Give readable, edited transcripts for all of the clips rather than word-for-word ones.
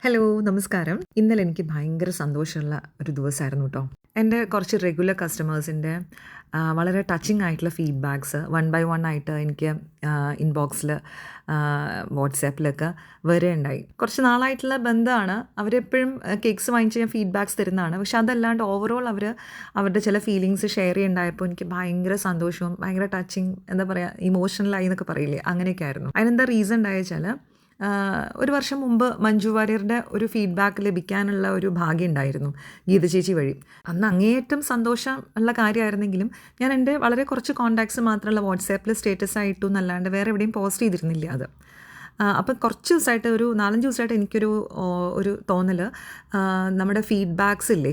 Hello, നമസ്കാരം. ഇന്നലെ എനിക്ക് ഭയങ്കര സന്തോഷമുള്ള ഒരു ദിവസമായിരുന്നു കേട്ടോ. എൻ്റെ കുറച്ച് റെഗുലർ കസ്റ്റമേഴ്സിൻ്റെ വളരെ ടച്ചിങ് ആയിട്ടുള്ള ഫീഡ്ബാക്ക്സ് വൺ ബൈ വൺ ആയിട്ട് എനിക്ക് ഇൻബോക്സിൽ വാട്സാപ്പിലൊക്കെ വരികയുണ്ടായി. കുറച്ച് നാളായിട്ടുള്ള ബന്ധമാണ്. അവരെപ്പോഴും കേക്ക്സ് വാങ്ങിച്ച് ഞാൻ ഫീഡ്ബാക്ക്സ് തരുന്നതാണ്. പക്ഷെ അതല്ലാണ്ട് ഓവറോൾ അവരുടെ ചില ഫീലിങ്സ് ഷെയർ ചെയ്യുന്നുണ്ടായപ്പോൾ എനിക്ക് ഭയങ്കര സന്തോഷവും ഭയങ്കര ടച്ചിങ്, എന്താ പറയുക, ഇമോഷണലായി എന്നൊക്കെ പറയില്ലേ, അങ്ങനെയൊക്കെ ആയിരുന്നു. അതിനെന്താ റീസൺ ഉണ്ടായെച്ചാൽ, ഒരു വർഷം മുമ്പ് മഞ്ജു വാര്യരുടെ ഒരു ഫീഡ്ബാക്ക് ലഭിക്കാനുള്ള ഒരു ഭാഗ്യം ഉണ്ടായിരുന്നു ഗീത ചേച്ചി വഴി. അന്ന് അങ്ങേയറ്റം സന്തോഷം ഉള്ള കാര്യമായിരുന്നെങ്കിലും ഞാൻ എൻ്റെ വളരെ കുറച്ച് കോൺടാക്ട്സ് മാത്രമുള്ള വാട്സാപ്പിൽ സ്റ്റേറ്റസ് ആയിട്ടു എന്നല്ലാണ്ട് വേറെ എവിടെയും പോസ്റ്റ് ചെയ്തിരുന്നില്ല അത്. അപ്പം കുറച്ച് ദിവസമായിട്ട്, ഒരു 4-5 ദിവസമായിട്ട് എനിക്കൊരു തോന്നൽ, നമ്മുടെ ഫീഡ്ബാക്സ് ഇല്ലേ,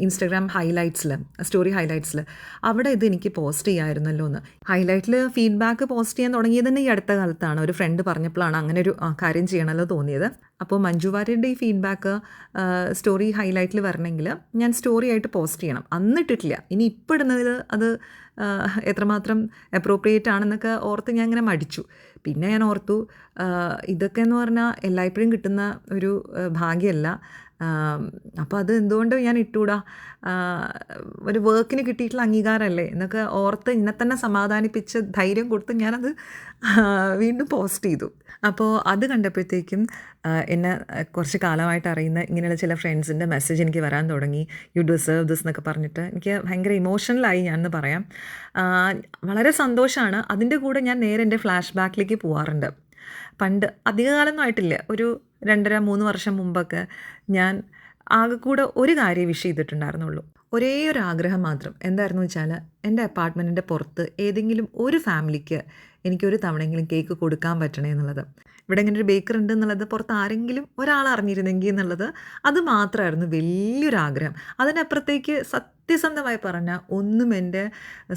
ഇൻസ്റ്റഗ്രാം ഹൈലൈറ്റ്സിൽ, സ്റ്റോറി ഹൈലൈറ്റ്സിൽ, അവിടെ ഇത് എനിക്ക് പോസ്റ്റ് ചെയ്യാമായിരുന്നല്ലോ എന്ന്. ഹൈലൈറ്റിൽ ഫീഡ്ബാക്ക് പോസ്റ്റ് ചെയ്യാൻ തുടങ്ങിയത് തന്നെ ഈ അടുത്ത കാലത്താണ്. ഒരു ഫ്രണ്ട് പറഞ്ഞപ്പോഴാണ് അങ്ങനെ ഒരു കാര്യം ചെയ്യണമല്ലോ തോന്നിയത്. അപ്പോൾ മഞ്ജു വാര്യരുടെ ഈ ഫീഡ്ബാക്ക് സ്റ്റോറി ഹൈലൈറ്റിൽ വരണമെങ്കിൽ ഞാൻ സ്റ്റോറി ആയിട്ട് പോസ്റ്റ് ചെയ്യണം. അന്നിട്ടിട്ടില്ല. ഇനി ഇപ്പോൾ ഇടുന്നതിൽ അത് എത്രമാത്രം അപ്രോപ്രിയേറ്റ് ആണെന്നൊക്കെ ഓർത്ത് ഞാൻ ഇങ്ങനെ മടിച്ചു. പിന്നെ ഞാൻ ഓർത്തു, ഇതൊക്കെ എന്ന് പറഞ്ഞാൽ എല്ലായ്പ്പോഴും കിട്ടുന്ന ഒരു ഭാഗ്യമല്ല. അപ്പോൾ അത് എന്തുകൊണ്ട് ഞാൻ ഇട്ടുകൂടാ, ഒരു വർക്കിന് കിട്ടിയിട്ടുള്ള അംഗീകാരമല്ലേ എന്നൊക്കെ ഓർത്ത് എന്നെ തന്നെ സമാധാനിപ്പിച്ച് ധൈര്യം കൊടുത്ത് ഞാനത് വീണ്ടും പോസ്റ്റ് ചെയ്തു. അപ്പോൾ അത് കണ്ടപ്പോഴത്തേക്കും എന്നെ കുറച്ച് കാലമായിട്ട് അറിയുന്ന ഇങ്ങനെയുള്ള ചില ഫ്രണ്ട്സിൻ്റെ മെസ്സേജ് എനിക്ക് വരാൻ തുടങ്ങി. യു ഡിസേർവ് ദിസ് എന്നൊക്കെ പറഞ്ഞിട്ട് എനിക്ക് ഭയങ്കര ഇമോഷണലായി ഞാനെന്ന് പറയാം. വളരെ സന്തോഷമാണ്. അതിൻ്റെ കൂടെ ഞാൻ നേരെ എൻ്റെ ഫ്ലാഷ് ബാക്കിലേക്ക് പോകാറുണ്ട്. പണ്ട് അധികകാലമൊന്നും ആയിട്ടില്ല, ഒരു 2.5-3 വർഷം മുമ്പൊക്കെ ഞാൻ ആകെക്കൂടെ ഒരു കാര്യം വിഷ് ചെയ്തിട്ടുണ്ടായിരുന്നുള്ളൂ. ഒരേ ഒരു ആഗ്രഹം മാത്രം. എന്തായിരുന്നു വെച്ചാൽ, എൻ്റെ അപ്പാർട്ട്മെൻറ്റിൻ്റെ പുറത്ത് ഏതെങ്കിലും ഒരു ഫാമിലിക്ക് എനിക്കൊരു തവണയെങ്കിലും കേക്ക് കൊടുക്കാൻ പറ്റണേ എന്നുള്ളത്. ഇവിടെ ഇങ്ങനെ ഒരു ബേക്കർ ഉണ്ട് എന്നുള്ളത് പുറത്ത് ആരെങ്കിലും ഒരാൾ അറിഞ്ഞിരുന്നെങ്കിൽ എന്നുള്ളത്, അത് മാത്രമായിരുന്നു വലിയൊരാഗ്രഹം. അതിനപ്പുറത്തേക്ക് സത്യസന്ധമായി പറഞ്ഞാൽ ഒന്നും എൻ്റെ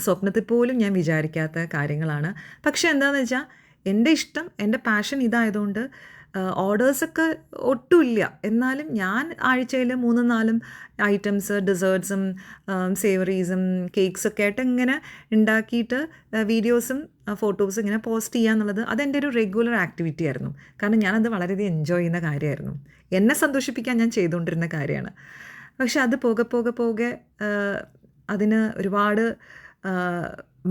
സ്വപ്നത്തിൽ പോലും ഞാൻ വിചാരിക്കാത്ത കാര്യങ്ങളാണ്. പക്ഷേ എന്താണെന്ന് വെച്ചാൽ, എൻ്റെ ഇഷ്ടം, എൻ്റെ പാഷൻ ഇതായതുകൊണ്ട് ഓർഡേഴ്സൊക്കെ ഒട്ടുമില്ല. എന്നാലും ഞാൻ ആഴ്ചയിൽ 3-4 ഐറ്റംസ്, ഡെസേർട്ട്സും സേവറീസും കേക്ക്സൊക്കെ ആയിട്ട് ഇങ്ങനെ ഉണ്ടാക്കിയിട്ട് വീഡിയോസും ഫോട്ടോസും ഇങ്ങനെ പോസ്റ്റ് ചെയ്യുക എന്നുള്ളത് അതെൻ്റെ ഒരു റെഗുലർ ആക്ടിവിറ്റി ആയിരുന്നു. കാരണം ഞാനത് വളരെയധികം എൻജോയ് ചെയ്യുന്ന കാര്യമായിരുന്നു. എന്നെ സന്തോഷിപ്പിക്കാൻ ഞാൻ ചെയ്തുകൊണ്ടിരുന്ന കാര്യമാണ്. പക്ഷെ അത് പോകെ അതിന് ഒരുപാട്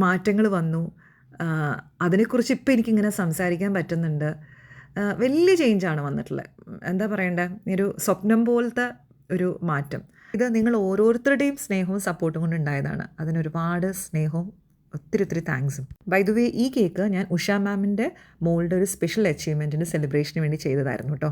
മാറ്റങ്ങൾ വന്നു. അതിനെക്കുറിച്ച് ഇപ്പോൾ എനിക്കിങ്ങനെ സംസാരിക്കാൻ പറ്റുന്നുണ്ട്. വലിയ ചേഞ്ചാണ് വന്നിട്ടുള്ളത്. എന്താ പറയണ്ടേ, ഒരു സ്വപ്നം പോലത്തെ ഒരു മാറ്റം. ഇത് നിങ്ങൾ ഓരോരുത്തരുടെയും സ്നേഹവും സപ്പോർട്ടും കൊണ്ടുണ്ടായതാണ്. അതിനൊരുപാട് സ്നേഹവും ഒത്തിരി താങ്ക്സും. ബൈ ദ വേ, ഈ കേക്ക് ഞാൻ ഉഷ മാമിൻ്റെ മോളുടെ ഒരു സ്പെഷ്യൽ അച്ചീവ്മെൻറ്റിൻ്റെ സെലിബ്രേഷന് വേണ്ടി ചെയ്തതായിരുന്നു കേട്ടോ.